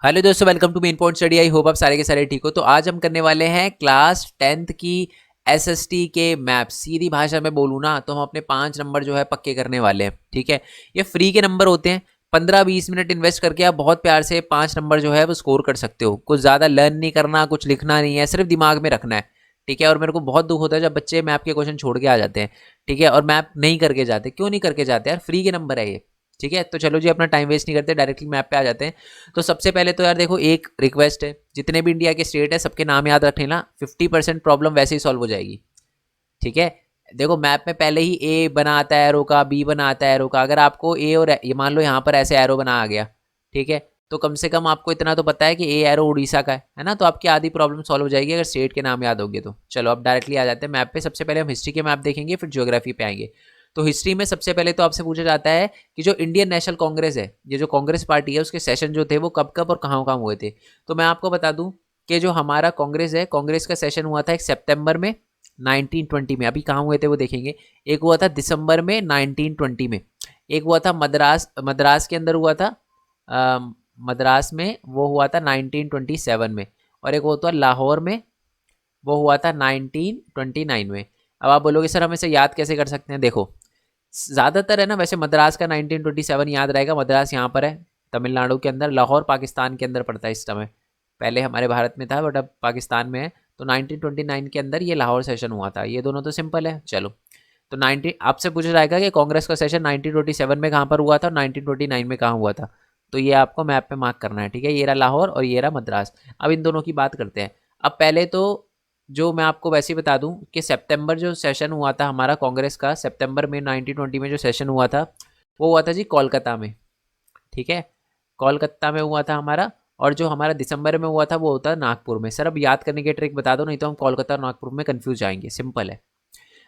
Hello दोस्तों, welcome to main point study. I hope आप सारे के सारे ठीक हो। तो आज हम करने वाले हैं क्लास 10th की एसएसटी के मैप। सीधी भाषा में बोलूँ ना तो हम अपने 5 नंबर जो है पक्के करने वाले हैं। ठीक है, ये फ्री के नंबर होते हैं। 15-20 मिनट इन्वेस्ट करके आप बहुत प्यार से 5 नंबर जो है वो स्कोर कर सकते हो। कुछ ज़्यादा लर्न नहीं करना, कुछ लिखना नहीं है, सिर्फ दिमाग में रखना है। ठीक है, और मेरे को बहुत दुख होता है जब बच्चे मैप के क्वेश्चन छोड़ के आ जाते हैं। ठीक है, और मैप नहीं करके जाते। क्यों नहीं करके जाते यार? फ्री के नंबर है ये। ठीक है, तो चलो जी, अपना टाइम वेस्ट नहीं करते, डायरेक्टली मैप पे आ जाते हैं। तो सबसे पहले तो यार देखो, एक रिक्वेस्ट है, जितने भी इंडिया के स्टेट है सबके नाम याद रख लेना। 50% प्रॉब्लम वैसे ही सॉल्व हो जाएगी। ठीक है, देखो मैप में पहले ही ए बना आता है एरो का, बी बना आता है एरो का। अगर आपको ए और ये मान लो यहाँ पर ऐसे एरो बना आ गया, ठीक है, तो कम से कम आपको इतना तो पता है कि ए एरो उड़ीसा का है ना। तो आपकी आधी प्रॉब्लम सॉल्व हो जाएगी अगर स्टेट के नाम याद होंगे तो। चलो अब डायरेक्टली आ जाते हैं मैप पे। सबसे पहले हम हिस्ट्री के मैप देखेंगे, फिर ज्योग्राफी पे आएंगे। तो हिस्ट्री में सबसे पहले तो आपसे पूछा जाता है कि जो इंडियन नेशनल कांग्रेस है, ये जो कांग्रेस पार्टी है, उसके सेशन जो थे वो कब कब और कहाँ कहाँ हुए थे। तो मैं आपको बता दूं कि जो हमारा कांग्रेस है, कांग्रेस का सेशन हुआ था एक सितंबर में 1920 में। अभी कहाँ हुए थे वो देखेंगे। एक हुआ था दिसंबर में 1920 में। एक हुआ था मद्रास मद्रास के अंदर हुआ था। अ, मद्रास में वो हुआ था 1927 में। और एक वो था लाहौर में, वो हुआ था 1929 में। अब आप बोलोगे सर हम इसे याद कैसे कर सकते हैं। देखो ज़्यादातर है ना, वैसे मद्रास का 1927 याद रहेगा। मद्रास यहाँ पर है तमिलनाडु के अंदर, लाहौर पाकिस्तान के अंदर पड़ता है इस समय। पहले हमारे भारत में था बट अब पाकिस्तान में है। तो 1929 के अंदर ये लाहौर सेशन हुआ था। ये दोनों तो सिंपल है। चलो, तो 90 आपसे पूछा जाएगा कि कांग्रेस का सेशन 1927 में कहाँ पर हुआ था और 1929 में कहाँ हुआ था। तो ये आपको मैप पे मार्क करना है। ठीक है, ये रहा लाहौर और ये रहा मद्रास। अब इन दोनों की बात करते हैं। अब पहले तो जो मैं आपको वैसे ही बता दूं कि सितंबर जो सेशन हुआ था हमारा कांग्रेस का, सितंबर में 1920 में जो सेशन हुआ था वो हुआ था जी कोलकाता में। ठीक है, कोलकाता में हुआ था हमारा। और जो हमारा दिसंबर में हुआ था वो होता है नागपुर में। सर अब याद करने की ट्रिक बता दो, नहीं तो हम कोलकाता और नागपुर में कंफ्यूज जाएंगे। सिंपल है।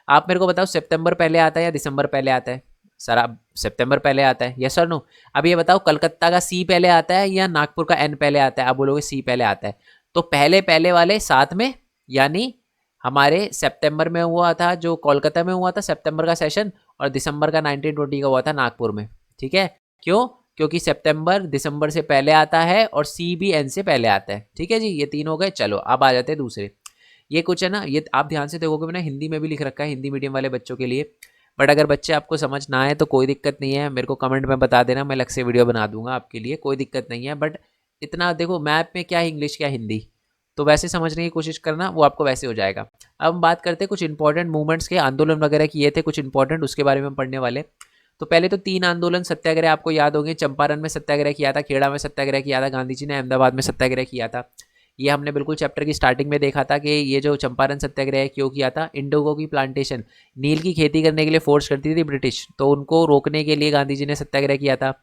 आप मेरे को बताओ सितंबर पहले आता है या दिसंबर पहले आता है। सर अब सितंबर पहले आता है, यस और नो। अब ये बताओ कलकत्ता का सी पहले आता है या नागपुर का एन पहले आता है। आप बोलोगे सी पहले आता है। तो पहले पहले वाले साथ में, यानी हमारे सितंबर में हुआ था जो कोलकाता में हुआ था सितंबर का सेशन, और दिसंबर का 1920 का हुआ था नागपुर में। ठीक है, क्यों? क्योंकि सितंबर दिसंबर से पहले आता है और सी भी एन से पहले आता है। ठीक है जी, ये तीन हो गए। चलो अब आ जाते हैं दूसरे। ये कुछ है ना, ये आप ध्यान से देखोगे, मैंने हिंदी में भी लिख रखा है, हिंदी मीडियम वाले बच्चों के लिए। बट अगर बच्चे आपको समझ ना आए तो कोई दिक्कत नहीं है, मेरे को कमेंट में बता देना, मैं अलग से वीडियो बना दूंगा आपके लिए, कोई दिक्कत नहीं है। बट इतना देखो, मैप में क्या इंग्लिश क्या हिंदी, तो वैसे समझने की कोशिश करना, वो आपको वैसे हो जाएगा। अब हम बात करते हैं कुछ इंपॉर्टेंट मूवमेंट्स के, आंदोलन वगैरह किए थे कुछ इंपॉर्टेंट, उसके बारे में हम पढ़ने वाले। तो पहले तो 3 आंदोलन सत्याग्रह आपको याद होंगे। चंपारण में सत्याग्रह किया था, खेड़ा में सत्याग्रह किया था गांधी जी ने, अहमदाबाद में सत्याग्रह किया था। ये हमने बिल्कुल चैप्टर की स्टार्टिंग में देखा था कि ये जो चंपारण सत्याग्रह क्यों किया था। इंडिगो की प्लांटेशन, नील की खेती करने के लिए फोर्स करती थी ब्रिटिश, तो उनको रोकने के लिए गांधी जी ने सत्याग्रह किया था।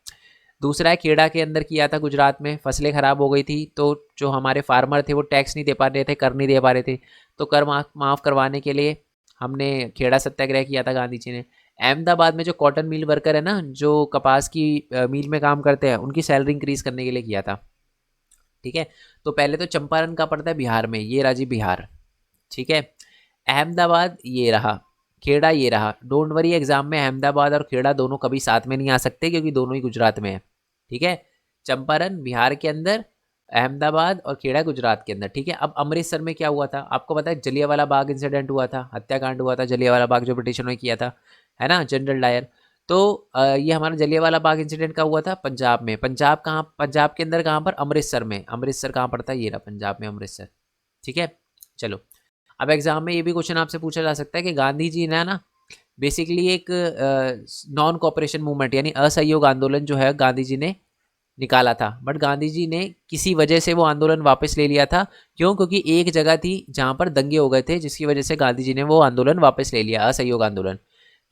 दूसरा है खेड़ा के अंदर किया था, गुजरात में फसलें खराब हो गई थी, तो जो हमारे फार्मर थे वो टैक्स नहीं दे पा रहे थे, कर नहीं दे पा रहे थे, तो कर माफ़ करवाने के लिए हमने खेड़ा सत्याग्रह किया था गांधी जी ने। अहमदाबाद में जो कॉटन मिल वर्कर है ना, जो कपास की मिल में काम करते हैं, उनकी सैलरी इंक्रीज करने के लिए किया था। ठीक है, तो पहले तो चंपारण का पड़ता है बिहार में, ये राजी बिहार। ठीक है, अहमदाबाद ये रहा, खेड़ा ये रहा। डोंट वरी, एग्जाम में अहमदाबाद और खेड़ा दोनों कभी साथ में नहीं आ सकते क्योंकि दोनों ही गुजरात में है। ठीक है, चंपारण बिहार के अंदर, अहमदाबाद और खेड़ा गुजरात के अंदर। ठीक है, अब अमृतसर में क्या हुआ था आपको पता है, जलियांवाला बाग इंसिडेंट हुआ था, हत्याकांड हुआ था जलियांवाला बाग, जो ब्रिटिशरों ने किया था, है ना, जनरल डायर। तो ये हमारा जलियांवाला बाग इंसिडेंट का हुआ था पंजाब में। पंजाब कहाँ, पंजाब के अंदर कहाँ पर, अमृतसर में। अमृतसर कहाँ पड़ता है, ये रहा पंजाब में अमृतसर। ठीक है, चलो अब एग्जाम में ये भी क्वेश्चन आपसे पूछा जा सकता है कि गांधी जी ने ना बेसिकली एक नॉन कॉपरेशन मूवमेंट यानी असहयोग आंदोलन जो है गांधी जी ने निकाला था, बट गांधी जी ने किसी वजह से वो आंदोलन वापस ले लिया था। क्यों? क्योंकि एक जगह थी जहां पर दंगे हो गए थे, जिसकी वजह से गांधी जी ने वो आंदोलन वापस ले लिया, असहयोग आंदोलन।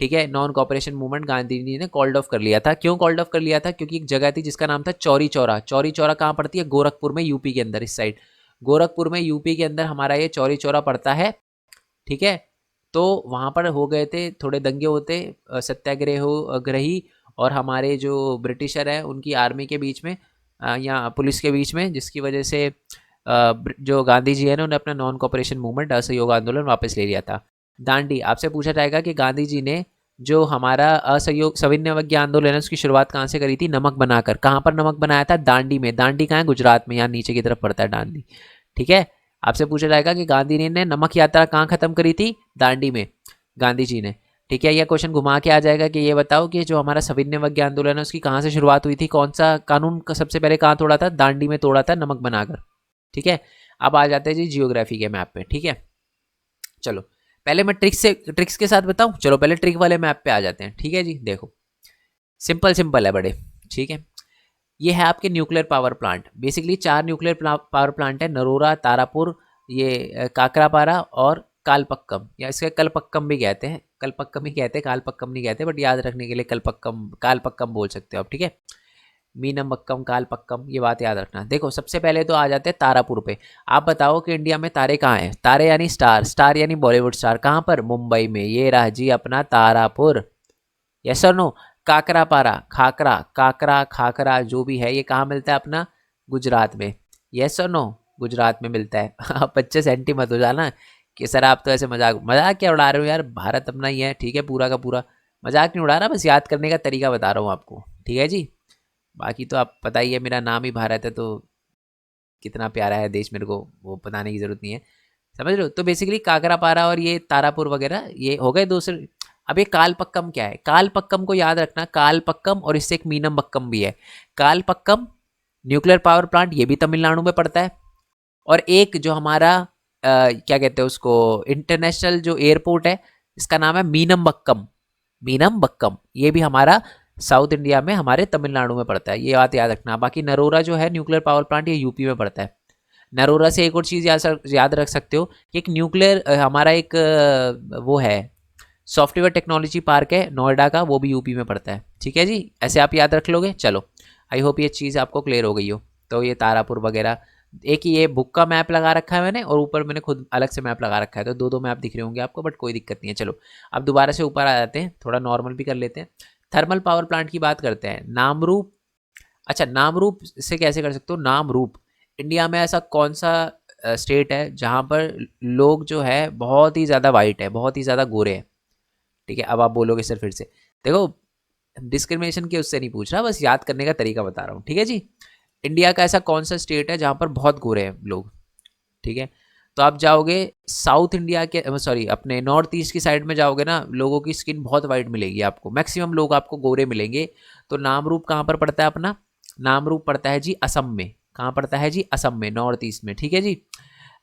ठीक है, non cooperation movement Gandhi ji ने कॉल्ड ऑफ कर लिया था। क्यों कॉल्ड ऑफ कर लिया था? क्योंकि एक जगह थी जिसका नाम था चौरी चौरा। चौरी चौरा कहाँ पड़ती है? गोरखपुर में, यूपी के अंदर, इस साइड गोरखपुर में, यूपी के अंदर हमारा ये चौरी चौरा पड़ता है। ठीक है, तो वहाँ पर हो गए थे थोड़े दंगे होते, सत्याग्रह हो ग्रही और हमारे जो ब्रिटिशर हैं उनकी आर्मी के बीच में, या पुलिस के बीच में, जिसकी वजह से जो गांधी जी है ना, उन्होंने अपना नॉन कॉपरेशन मूवमेंट असहयोग आंदोलन वापस ले लिया था। दांडी, आपसे पूछा जाएगा कि गांधी जी ने जो हमारा असहयोग सविनय आंदोलन है उसकी शुरुआत कहाँ से करी थी? नमक बनाकर। कहाँ पर नमक बनाया था? दांडी में। दांडी कहाँ है? गुजरात में, यहाँ नीचे की तरफ पड़ता है दांडी। ठीक है, आपसे पूछा जाएगा कि गांधी जी ने नमक यात्रा कहाँ खत्म करी थी? दांडी में, गांधी जी ने। ठीक है, यह क्वेश्चन घुमा के आ जाएगा कि ये बताओ कि जो हमारा सविनय आंदोलन है उसकी कहाँ से शुरुआत हुई थी? कौन सा कानून का सबसे पहले कहाँ तोड़ा था? दांडी में तोड़ा था, नमक बनाकर। ठीक है, अब आ जाते हैं जी जियोग्राफी के मैप पे। ठीक है, चलो पहले मैं ट्रिक्स के साथ बताऊं। चलो पहले ट्रिक वाले मैप पे आ जाते हैं। ठीक है जी, देखो सिंपल सिंपल है बड़े। ठीक है, ये है आपके nuclear power plant. Basically 4 nuclear power plant है, नरोरा, तारापुर, ये काकरापारा और कालपक्कम, या इसका कलपक्कम भी कहते हैं। कलपक्कम ही कहते हैं, कालपक्कम नहीं कहते, बट याद रखने के लिए कलपक्कम कालपक्कम बोल सकते हो आप। ठीक है, मीनमक्कम, कालपक्कम, ये बात याद रखना। देखो सबसे पहले तो आ जाते हैं तारापुर पे। आप बताओ कि इंडिया में तारे कहाँ हैं? तारे यानी स्टार, स्टार यानी बॉलीवुड स्टार, कहाँ पर? मुंबई में। ये रहा जी अपना तारापुर। यस और नो? काकरा पारा, खाकरा, काकरा, खाकरा जो भी है ये कहाँ मिलता है? अपना गुजरात में। यस और नो? गुजरात में मिलता है। आप बच्चे सेंटी मत हो जाना कि सर आप तो ऐसे मजाक मजाक क्या उड़ा रहे हो यार, भारत अपना ही है। ठीक है, पूरा का पूरा मजाक नहीं उड़ा रहा, बस याद करने का तरीका बता रहा हूँ आपको। ठीक है जी, बाकी तो आप पता ही है मेरा नाम ही भारत है, तो कितना प्यारा है देश मेरे को वो बताने की ज़रूरत नहीं है। समझ रहे हो? तो बेसिकली काकरापारा और ये तारापुर वगैरह ये हो गए दूसरे। अब ये कालपक्कम क्या है? कालपक्कम को याद रखना, कालपक्कम और इससे एक मीनमबक्कम भी है। कालपक्कम न्यूक्लियर पावर प्लांट, ये भी तमिलनाडु में पड़ता है। और एक जो हमारा क्या कहते हैं उसको, इंटरनेशनल जो एयरपोर्ट है, इसका नाम है मीनमबक्कम। मीनमबक्कम ये भी हमारा साउथ इंडिया में, हमारे तमिलनाडु में पड़ता है, ये बात याद रखना। बाकी नरोरा जो है न्यूक्लियर पावर प्लांट, ये यूपी में पड़ता है। नरोरा से एक और चीज़ याद रख सकते हो कि एक न्यूक्लियर हमारा एक वो है सॉफ्टवेयर टेक्नोलॉजी पार्क है नोएडा का, वो भी यूपी में पड़ता है। ठीक है जी, ऐसे आप याद रख लोगे। चलो आई होप ये चीज़ आपको क्लियर हो गई हो। तो ये तारापुर वगैरह, एक ही ये बुक का मैप लगा रखा है मैंने, और ऊपर मैंने खुद अलग से मैप लगा रखा है, तो दो दो मैप दिख रहे होंगे आपको, बट कोई दिक्कत नहीं है। चलो अब दोबारा से ऊपर आ जाते हैं, थोड़ा नॉर्मल भी कर लेते हैं। थर्मल पावर प्लांट की बात करते हैं। नामरूप, अच्छा नामरूप से कैसे कर सकते हो? नामरूप, इंडिया में ऐसा कौन सा स्टेट है जहाँ पर लोग जो है बहुत ही ज़्यादा वाइट है, बहुत ही ज़्यादा गोरे हैं? ठीक है, अब आप बोलोगे सर फिर से, देखो डिस्क्रिमिनेशन के उससे नहीं पूछ रहा, बस याद करने का तरीका बता रहा हूँ। ठीक है जी, इंडिया का ऐसा कौन सा स्टेट है जहाँ पर बहुत गोरे हैं लोग? ठीक है, तो आप जाओगे साउथ इंडिया के, सॉरी अपने नॉर्थ ईस्ट की साइड में जाओगे ना, लोगों की स्किन बहुत वाइट मिलेगी आपको, मैक्सिमम लोग आपको गोरे मिलेंगे। तो नामरूप कहाँ पर पड़ता है अपना? नामरूप पड़ता है जी असम में। कहाँ पड़ता है जी? असम में, नॉर्थ ईस्ट में। ठीक है जी,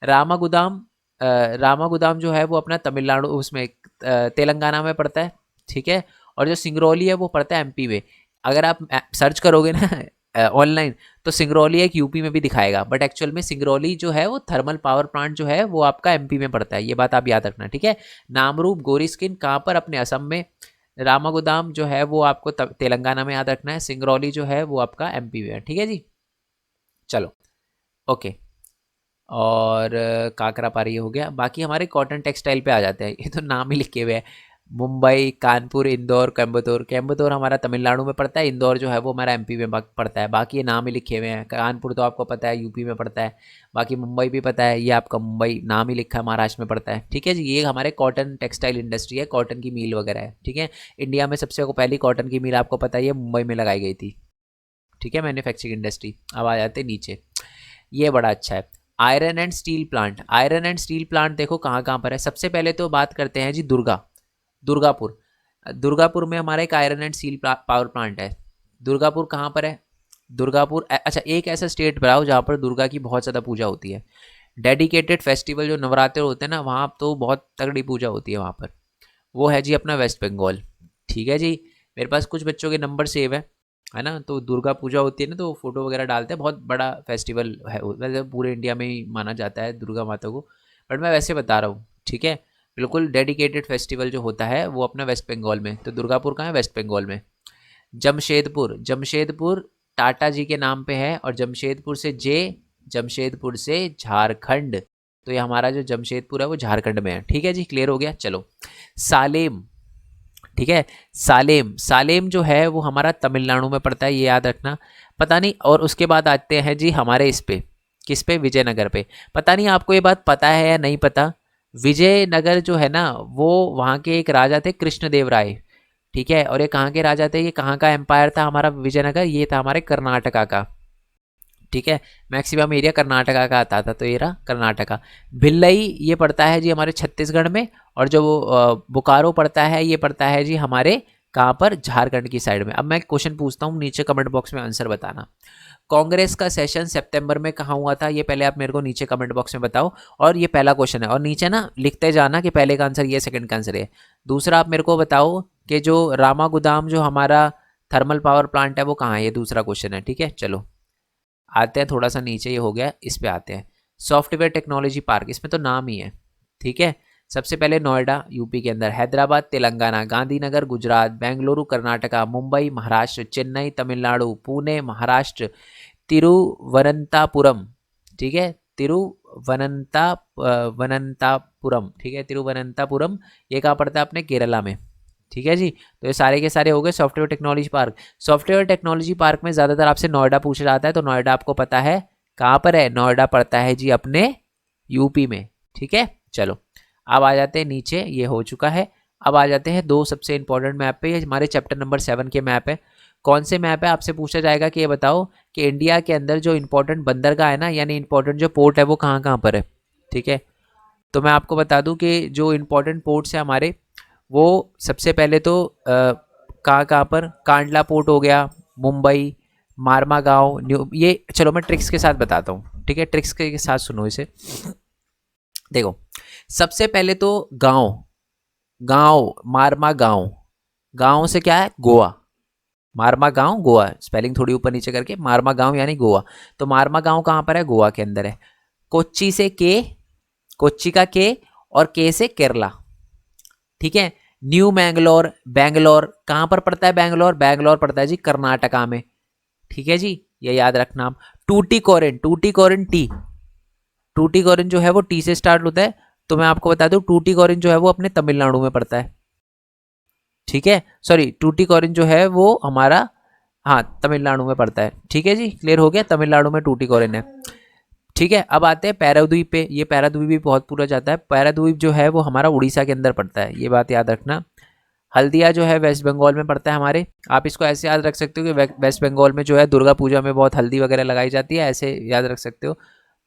रामागुदाम, रामागुदाम जो है वो अपना तमिलनाडु उसमें तेलंगाना में पड़ता है। ठीक है, और जो सिंगरौली है वो पड़ता है एमपी में। अगर आप सर्च करोगे ना ऑनलाइन, तो सिंगरौली एक यूपी में भी दिखाएगा, बट एक्चुअल में सिंगरौली जो है वो थर्मल पावर प्लांट जो है वो आपका एमपी में पड़ता है। ये बात आप याद रखना। ठीक है, नामरूप गोरी स्किन कहाँ पर? अपने असम में। रामागुदाम जो है वो आपको तेलंगाना में याद रखना है। सिंगरौली जो है वो आपका एमपी में है। ठीक है जी, चलो ओके। और काकरा पारी हो गया। बाकी हमारे कॉटन टेक्सटाइल पे आ जाते हैं, ये तो नाम ही लिखे हुए हैं। मुंबई, कानपुर, इंदौर, कोयम्बतूर। कोयम्बतूर हमारा तमिलनाडु में पड़ता है, इंदौर जो है वो हमारा एमपी में पड़ता है। बाकी ये नाम ही लिखे हुए हैं। कानपुर तो आपको पता है यूपी में पड़ता है। बाकी मुंबई भी पता है, ये आपका मुंबई नाम ही लिखा है, महाराष्ट्र में पड़ता है। ठीक है जी, ये हमारे कॉटन टेक्सटाइल इंडस्ट्री है, कॉटन की मिल वगैरह है। ठीक है, इंडिया में सबसे पहली कॉटन की मिल आपको पता ही है मुंबई में लगाई गई थी। ठीक है, मैन्युफैक्चरिंग इंडस्ट्री। अब आ जाते नीचे, ये बड़ा अच्छा है, iron and steel plant. Iron and steel plant देखो कहाँ कहाँ पर है। सबसे पहले तो बात करते हैं जी दुर्गापुर। दुर्गापुर में हमारा एक iron and steel power plant है। दुर्गापुर कहाँ पर है? दुर्गापुर, अच्छा एक ऐसा स्टेट बनाओ जहाँ पर दुर्गा की बहुत ज़्यादा पूजा होती है। डेडिकेटेड फेस्टिवल जो नवरात्र होते हैं ना, वहाँ तो बहुत तगड़ी पूजा होती है वहाँ पर। वो है जी अपना वेस्ट बंगाल। ठीक है जी, मेरे पास कुछ बच्चों के नंबर सेव है ना, तो दुर्गा पूजा होती है ना, तो फोटो वगैरह डालते हैं। बहुत बड़ा फेस्टिवल है, वैसे पूरे इंडिया में ही माना जाता है दुर्गा माता को, बट मैं वैसे बता रहा हूँ। ठीक है, बिल्कुल डेडिकेटेड फेस्टिवल जो होता है वो अपना वेस्ट बंगाल में। तो दुर्गापुर कहाँ है? वेस्ट बंगाल में। जमशेदपुर, जमशेदपुर टाटा जी के नाम पे है, और जमशेदपुर से जमशेदपुर से झारखंड। तो ये हमारा जो जमशेदपुर है वो झारखंड में है। ठीक है जी, क्लियर हो गया। चलो सालेम, ठीक है, सालेम, सालेम जो है वो हमारा तमिलनाडु में पड़ता है, ये याद रखना। पता नहीं, और उसके बाद आते हैं जी हमारे इस पे, किस पे? विजयनगर पे। पता नहीं आपको ये बात पता है या नहीं पता, विजयनगर जो है ना वो वहाँ के एक राजा थे कृष्णदेव राय। ठीक है। और ये कहाँ के राजा थे, ये कहाँ का एम्पायर था हमारा विजयनगर, ये था हमारे कर्नाटका का। ठीक है, मैक्सिमम एरिया कर्नाटका का आता था, तो ये रहा कर्नाटका। भिल्लई ये पड़ता है जी हमारे छत्तीसगढ़ में, और जो बोकारो पड़ता है ये पड़ता है जी हमारे कहाँ पर, झारखंड की साइड में। अब मैं क्वेश्चन पूछता हूँ, नीचे कमेंट बॉक्स में आंसर बताना। कांग्रेस का सेशन सितंबर में कहाँ हुआ था, ये पहले आप मेरे को नीचे कमेंट बॉक्स में बताओ। और ये पहला क्वेश्चन है, और नीचे ना लिखते जाना कि पहले का आंसर ये, सेकंड का आंसर ये। दूसरा आप मेरे को बताओ कि जो रामा गुदाम जो हमारा थर्मल पावर प्लांट है वो कहाँ है, ये दूसरा क्वेश्चन है। ठीक है, चलो आते हैं थोड़ा सा नीचे, ये हो गया, इस पे आते हैं। सॉफ्टवेयर टेक्नोलॉजी पार्क, इसमें तो नाम ही है। ठीक है, सबसे पहले नोएडा यूपी के अंदर, हैदराबाद तेलंगाना, गांधीनगर गुजरात, बेंगलुरु कर्नाटका, मुंबई महाराष्ट्र, चेन्नई तमिलनाडु, पुणे महाराष्ट्र, तिरुवनंतपुरम। ठीक है, वनंतापुरम, ठीक है, तिरुवनंतपुरम, ये कहाँ पड़ता है अपने केरला में। ठीक है जी, तो ये सारे के सारे हो गए software technology park. Software technology park में ज़्यादातर आपसे नोएडा पूछा जाता है, तो नोएडा आपको पता है कहाँ पर है, नोएडा पड़ता है जी अपने यूपी में। ठीक है, चलो अब आ जाते हैं नीचे, ये हो चुका है। अब आ जाते हैं दो सबसे इंपॉर्टेंट मैप पे, ये हमारे चैप्टर नंबर 7 के मैप है। कौन से मैप है, आपसे पूछा जाएगा कि ये बताओ कि इंडिया के अंदर जो इंपॉर्टेंट बंदरगाह है ना, यानी इंपॉर्टेंट जो पोर्ट है वो कहाँ कहाँ पर है। ठीक है, तो मैं आपको बता दूं कि जो इंपॉर्टेंट पोर्ट्स हैं हमारे, वो सबसे पहले तो कहाँ कहाँ पर, कांडला पोर्ट हो गया, मुंबई, मारमागांव, न्यू, ये चलो मैं ट्रिक्स के साथ बताता हूँ। ठीक है, ट्रिक्स के साथ सुनो इसे। देखो, सबसे पहले तो गांव, गांव मारमा गांव, गांव से क्या है गोवा, मारमा गांव गोवा, स्पेलिंग थोड़ी ऊपर नीचे करके, मारमा गांव यानी गोवा। तो मारमा गांव कहाँ पर है, गोवा के अंदर है। कोच्चि से के, कोच्चि का के, और के से केरला। ठीक है, न्यू मैंगलोर, बैंगलोर कहाँ पर पड़ता है, बैंगलोर, बैंगलोर पड़ता है जी कर्नाटका में। ठीक है जी, ये याद रखना। टूटीकोरिन, टूटीकोरिन टी, टूटीकोरिन जो है वो टी से स्टार्ट होता है, तो मैं आपको बता दूं टूटीकोरिन जो है वो अपने तमिलनाडु में पड़ता है। ठीक है, सॉरी, टूटीकोरिन जो है वो हमारा, हाँ तमिलनाडु में पड़ता है। ठीक है जी, क्लियर हो गया, तमिलनाडु में टूटीकोरिन है। ठीक है, अब आते हैं पैराद्वीप पे। ये पैराद्वीप भी बहुत पूरा जाता है। पैराद्वीप जो है वो हमारा उड़ीसा के अंदर पड़ता है, ये बात याद रखना। हल्दिया जो है वेस्ट बंगाल में पड़ता है हमारे। आप इसको ऐसे याद रख सकते हो कि वेस्ट बंगाल में जो है दुर्गा पूजा में बहुत हल्दी वगैरह लगाई जाती है, ऐसे याद रख सकते हो।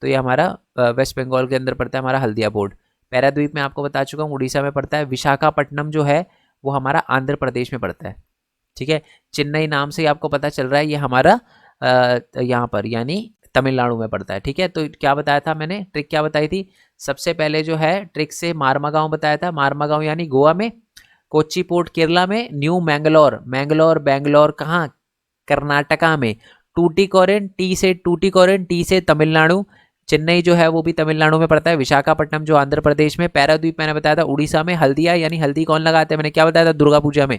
तो ये हमारा वेस्ट बंगाल के अंदर पड़ता है हमारा हल्दिया पोर्ट। पैराद्वीप में आपको बता चुका हूँ उड़ीसा में पड़ता है। विशाखापट्टनम जो है वो हमारा आंध्र प्रदेश में पड़ता है। ठीक है, चेन्नई नाम से आपको पता चल रहा है ये हमारा यहाँ पर यानी तमिलनाडु में पड़ता है। ठीक है, तो क्या बताया था मैंने, ट्रिक क्या बताई थी, सबसे पहले जो है ट्रिक से मारमागांव बताया था, मारमागांव यानी गोवा में, कोच्चि पोर्ट केरला में, न्यू मैंगलोर, मैंगलोर बैंगलोर कहाँ, कर्नाटका में, टूटीकोरिन टी से, टूटीकोरिन टी से तमिलनाडु, चेन्नई जो है वो भी तमिलनाडु में पड़ता है, विशाखापट्टनम जो आंध्र प्रदेश में, पैराद्वीप मैंने बताया था उड़ीसा में, हल्दिया यानी हल्दी कौन लगाते हैं, मैंने क्या बताया था दुर्गा पूजा में,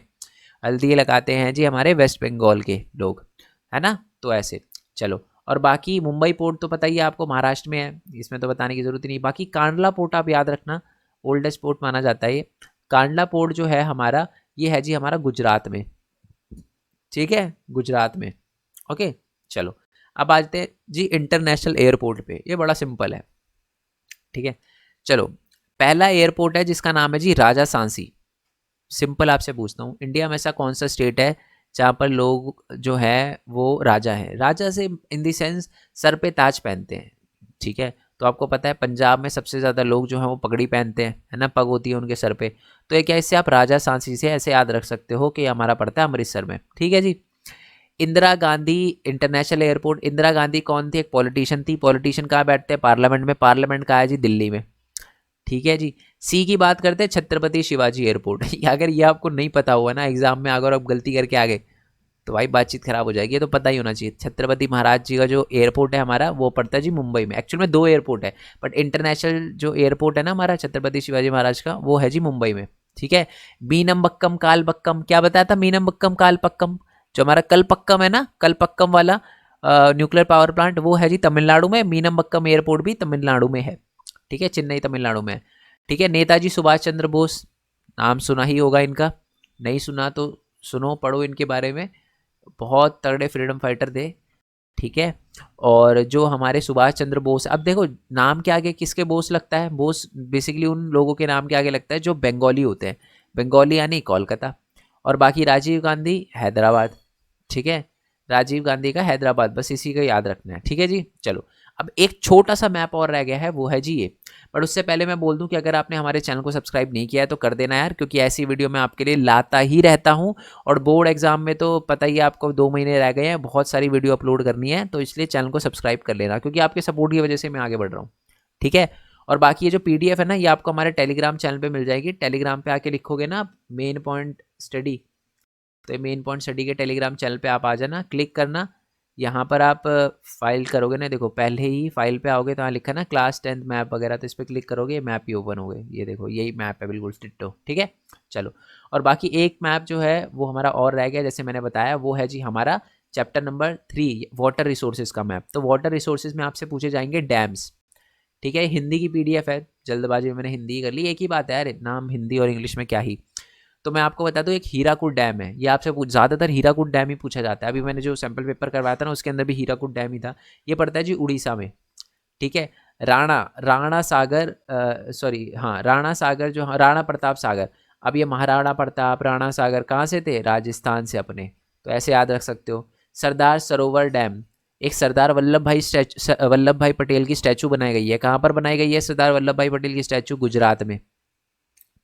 हल्दी लगाते हैं जी हमारे वेस्ट बंगाल के लोग, है ना। तो ऐसे चलो, और बाकी मुंबई पोर्ट तो पता ही है आपको, महाराष्ट्र में है, इसमें तो बताने की जरूरत ही नहीं। बाकी कांडला पोर्ट आप याद रखना, ओल्डेस्ट पोर्ट माना जाता है ये। कांडला पोर्ट जो है हमारा, ये है जी हमारा गुजरात में। ठीक है, गुजरात में। ओके, चलो अब आते हैं जी इंटरनेशनल एयरपोर्ट पे, ये बड़ा सिंपल है। ठीक है, चलो पहला एयरपोर्ट है जिसका नाम है जी राजा सांसी। सिंपल आपसे पूछता हूँ, इंडिया में ऐसा कौन सा स्टेट है जहाँ पर लोग जो है वो राजा है, राजा से इन दी सेंस सर पे ताज पहनते हैं। ठीक है, तो आपको पता है पंजाब में सबसे ज़्यादा लोग जो हैं वो पगड़ी पहनते हैं, है ना, पग होती है उनके सर पे। तो ये क्या, इससे आप राजा सांसी से ऐसे याद रख सकते हो कि हमारा पड़ता है अमृतसर में। ठीक है जी। इंदिरा गांधी इंटरनेशनल एयरपोर्ट, इंदिरा गांधी कौन थी, एक पॉलिटिशियन थी। पॉलिटिशियन कहाँ बैठते हैं, पार्लियामेंट में। पार्लियामेंट कहाँ है जी, दिल्ली में। ठीक है जी। सी की बात करते हैं, छत्रपति शिवाजी एयरपोर्ट। अगर ये आपको नहीं पता हुआ ना एग्जाम में, अगर आप गलती करके आ गए तो भाई बातचीत खराब हो जाएगी, ये तो पता ही होना चाहिए। छत्रपति महाराज जी का जो एयरपोर्ट है हमारा वो पड़ता है जी मुंबई में। एक्चुअल में 2 एयरपोर्ट है, बट इंटरनेशनल जो एयरपोर्ट है ना हमारा छत्रपति शिवाजी महाराज का, वो है जी मुंबई में। ठीक है, मीनमबक्कम कालबक्कम, क्या बताया था, मीनमबक्कम कालपक्कम, जो हमारा कलपक्कम है ना, कलपक्कम वाला न्यूक्लियर पावर प्लांट, वो है जी तमिलनाडु में। मीनमबक्कम एयरपोर्ट भी तमिलनाडु में है। ठीक है, चेन्नई तमिलनाडु में है। ठीक है, नेताजी सुभाष चंद्र बोस, नाम सुना ही होगा इनका, नहीं सुना तो सुनो, पढ़ो इनके बारे में, बहुत तगड़े फ्रीडम फाइटर थे। ठीक है, और जो हमारे सुभाष चंद्र बोस, अब देखो नाम के आगे किसके बोस लगता है, बोस बेसिकली उन लोगों के नाम के आगे लगता है जो बंगाली होते हैं, बंगाली यानी कोलकाता। और बाकी राजीव गांधी हैदराबाद, ठीक है, राजीव गांधी का हैदराबाद, बस इसी का याद रखना है, ठीक है जी। चलो अब एक छोटा सा मैप और रह गया है, वो है जी ये। बट उससे पहले मैं बोल दूं कि अगर आपने हमारे चैनल को सब्सक्राइब नहीं किया है तो कर देना यार, क्योंकि ऐसी वीडियो मैं आपके लिए लाता ही रहता हूं। और बोर्ड एग्जाम में तो पता ही है आपको, 2 महीने रह गए हैं, बहुत सारी वीडियो अपलोड करनी है, तो इसलिए चैनल को सब्सक्राइब कर लेना, क्योंकि आपके सपोर्ट की वजह से मैं आगे बढ़ रहा हूँ, ठीक है। और बाकी ये जो PDF है ना, ये आपको हमारे टेलीग्राम चैनल पे मिल जाएगी। टेलीग्राम पे आके लिखोगे ना मेन पॉइंट स्टडी, तो मेन पॉइंट स्टडी के टेलीग्राम चैनल पे आप आ जाना, क्लिक करना, यहाँ पर आप फाइल करोगे ना, देखो पहले ही फाइल पे आओगे तो यहाँ लिखा ना क्लास 10th मैप वगैरह, तो इस पर क्लिक करोगे, ये मैप ही ओपन हो गए, ये देखो यही मैप है बिल्कुल डिट्टो, ठीक है। चलो और बाकी एक मैप जो है वो हमारा और रह गया, जैसे मैंने बताया, वो है जी हमारा चैप्टर नंबर 3 वाटर रिसोर्सेज का मैप। तो वाटर रिसोर्सेज में आपसे पूछे जाएंगे डैम्स, ठीक है। हिंदी की PDF है, जल्दबाजी में मैंने हिंदी कर ली, एक ही बात है यार, नाम हिंदी और इंग्लिश में क्या ही। तो मैं आपको बता दूं, एक हीराकुड डैम है, ये आपसे ज़्यादातर हीराकुड डैम ही पूछा जाता है। अभी मैंने जो सैम्पल पेपर करवाया था ना, उसके अंदर भी हीराकुड डैम ही था। ये पड़ता है जी उड़ीसा में, ठीक है। राणा सागर, सॉरी हाँ, राणा सागर जो, हाँ, राणा प्रताप सागर। अब ये महाराणा प्रताप, राणा सागर कहाँ से थे? राजस्थान से अपने, तो ऐसे याद रख सकते हो। सरदार सरोवर डैम, एक सरदार वल्लभ भाई पटेल की स्टैचू बनाई गई है, कहाँ पर बनाई गई है सरदार वल्लभ भाई पटेल की स्टैचू? गुजरात में,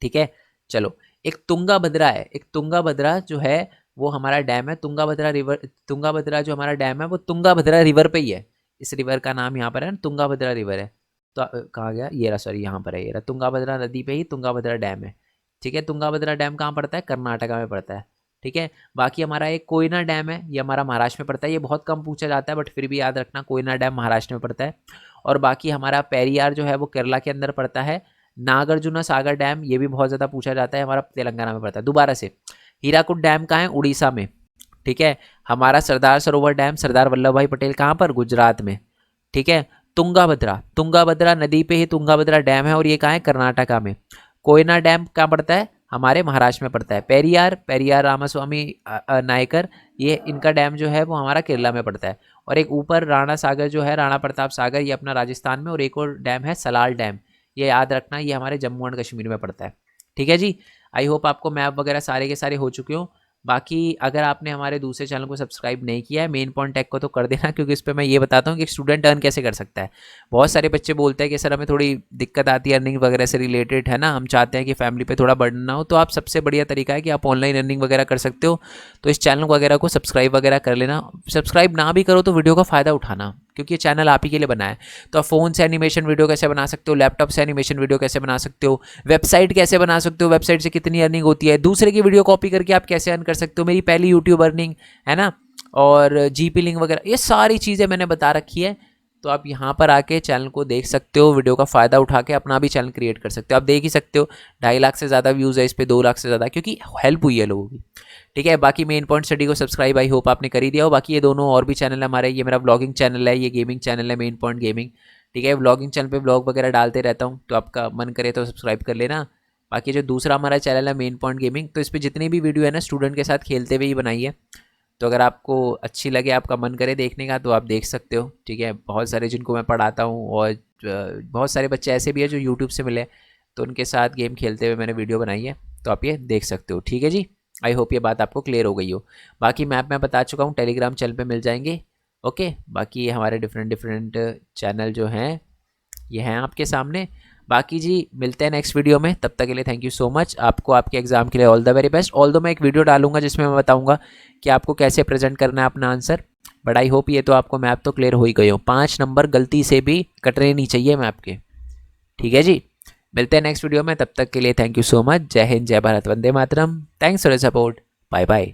ठीक है। चलो एक तुंगाभद्रा है, एक तुंगाभद्रा जो है वो हमारा डैम है, तुंगाभद्रा रिवर, तुंगाभद्रा जो हमारा डैम है वो तुंगाभद्रा रिवर पे ही है। इस रिवर का नाम यहाँ पर है ना, तुंगाभद्रा रिवर है। तो कहाँ गया ये रहा, सॉरी यहाँ पर है, ये रहा, तुंगाभद्रा नदी पे ही तुंगाभद्रा डैम है, ठीक है। तुंगाभद्रा डैम कहाँ पड़ता है? कर्नाटका में पड़ता है, ठीक है। बाकी हमारा एक कोयना डैम है, ये हमारा महाराष्ट्र में पड़ता है, ये बहुत कम पूछा जाता है बट फिर भी याद रखना, कोयना डैम महाराष्ट्र में पड़ता है। और बाकी हमारा पेरियार जो है वो केरला के अंदर पड़ता है। नागार्जुना सागर डैम, ये भी बहुत ज़्यादा पूछा जाता है, हमारा तेलंगाना में पड़ता है। दोबारा से, हीराकुड डैम कहाँ है? उड़ीसा में, ठीक है। हमारा सरदार सरोवर डैम, सरदार वल्लभ भाई पटेल कहाँ पर? गुजरात में, ठीक है। तुंगाभद्रा नदी पे ही तुंगाभद्रा डैम है और ये कहाँ है? कर्नाटका में। कोयना डैम कहाँ पड़ता है? हमारे महाराष्ट्र में पड़ता है। पेरियार रामास्वामी नायकर, ये इनका डैम जो है वो हमारा केरला में पड़ता है। और एक ऊपर राणा सागर जो है, राणा प्रताप सागर, ये अपना राजस्थान में। और एक और डैम है सलाल डैम, ये याद रखना, ये हमारे जम्मू एंड कश्मीर में पड़ता है, ठीक है जी। आई होप आपको मैप वगैरह सारे के सारे हो चुके हो। बाकी अगर आपने हमारे दूसरे चैनल को सब्सक्राइब नहीं किया है, मेन पॉइंट टेक को, तो कर देना, क्योंकि इस पर मैं ये बताता हूँ कि स्टूडेंट अर्न कैसे कर सकता है। बहुत सारे बच्चे बोलते हैं कि सर हमें थोड़ी दिक्कत आती है अर्निंग वगैरह से रिलेटेड, है ना, हम चाहते हैं कि फैमिली पे थोड़ा बर्डन ना हो। तो आप, सबसे बढ़िया तरीका है कि आप ऑनलाइन अर्निंग वगैरह कर सकते हो। तो इस चैनल वगैरह को सब्सक्राइब वगैरह कर लेना। सब्सक्राइब ना भी करो तो वीडियो का फ़ायदा उठाना, क्योंकि ये चैनल आप ही के लिए बना है। तो आप फ़ोन से एनिमेशन वीडियो कैसे बना सकते हो, लैपटॉप से एनिमेशन वीडियो कैसे बना सकते हो, वेबसाइट कैसे बना सकते हो, वेबसाइट से कितनी अर्निंग होती है, दूसरे की वीडियो कॉपी करके आप कैसे अर्न कर सकते हो, मेरी पहली यूट्यूब अर्निंग, है ना, और GP लिंक वगैरह, ये सारी चीज़ें मैंने बता रखी है। तो आप यहाँ पर आके चैनल को देख सकते हो, वीडियो का फ़ायदा उठा के अपना भी चैनल क्रिएट कर सकते हो। आप देख ही सकते हो 2.5 लाख से ज़्यादा व्यूज़ है इस पर, 2 लाख से ज़्यादा, क्योंकि हेल्प हुई है लोगों की, ठीक है। बाकी मेन पॉइंट स्टडी को सब्सक्राइब आई होप आपने कर ही दिया हो। बाकी ये दोनों और भी चैनल है हमारे, ये मेरा व्लॉगिंग चैनल है, ये गेमिंग चैनल है मेन पॉइंट गेमिंग, ठीक है। व्लॉगिंग चैनल पे व्लॉग वगैरह डालते रहता हूँ, तो आपका मन करे तो सब्सक्राइब कर लेना। बाकी जो दूसरा हमारा चैनल है मेन पॉइंट गेमिंग, तो इस पर जितनी भी वीडियो है ना, स्टूडेंट के साथ खेलते हुए ही बनाई है। तो अगर आपको अच्छी लगे, आपका मन करे देखने का, तो आप देख सकते हो, ठीक है। बहुत सारे जिनको मैं पढ़ाता हूँ, और बहुत सारे बच्चे ऐसे भी हैं जो यूट्यूब से मिले, तो उनके साथ गेम खेलते हुए मैंने वीडियो बनाई है, तो आप ये देख सकते हो, ठीक है जी। आई होप ये बात आपको क्लियर हो गई हो। बाकी मैप मैं बता चुका हूँ, टेलीग्राम चैनल पे मिल जाएंगे, ओके। बाकी हमारे डिफरेंट चैनल जो हैं ये हैं आपके सामने। बाकी जी मिलते हैं नेक्स्ट वीडियो में, तब तक के लिए थैंक यू सो मच। आपको आपके एग्जाम के लिए all the very best. All दो मैं एक वीडियो डालूंगा जिसमें मैं बताऊंगा कि आपको कैसे प्रेजेंट करना है अपना आंसर, बट आई होप ये तो आपको मैप तो क्लियर हो ही गए हो। 5 नंबर गलती से भी कटने नहीं चाहिए मैप के, ठीक है जी। मिलते हैं नेक्स्ट वीडियो में, तब तक के लिए थैंक यू सो मच। जय हिंद, जय भारत, वंदे मातरम। Thanks for the support, bye bye.